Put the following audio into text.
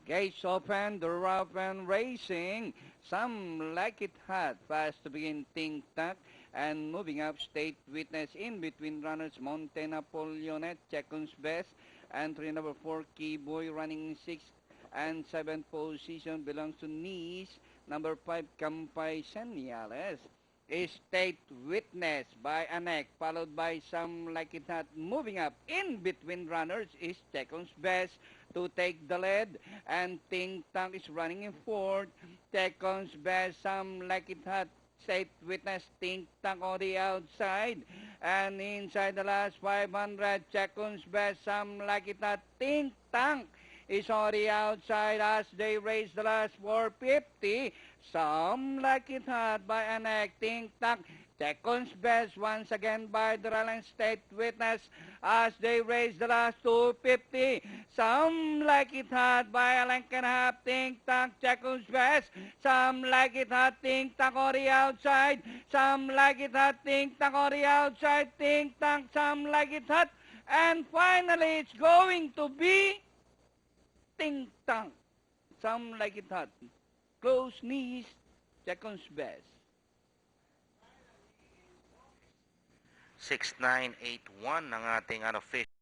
Gates open, the rough and racing. Some like it hot, fast to begin ting-tack. And moving up, State Witness in between runners, Monte Napoleonet, seconds best. Entry number 4, Keyboy running in 6th and 7th position belongs to Nice. Number 5, Campay Senyales. State Witness by Anek, followed by Some Like It Hot. Moving up in between runners is seconds best to take the lead, and Ting Tang is running in fourth. Seconds best, Some Like It Hot. State Witness, Ting Tang on the outside, and inside the last 500 seconds best, Some Like It Hot. Ting Tang is on the outside as they race the last 450. Some Like It Hot by an acting tack. Seconds best once again by the Roland State Witness as they race the last 250. Some Like It Hot by a length and a half. Ting Tang seconds best. Some Like It Hot. Ting Tang on the outside. Some Like It Hot. Ting Tang on the outside. Ting Tang. Some Like It Hot. And finally, it's going to be Ting Tang. Some Like It Hot. Close knees, seconds best. 6981 ng ating fish.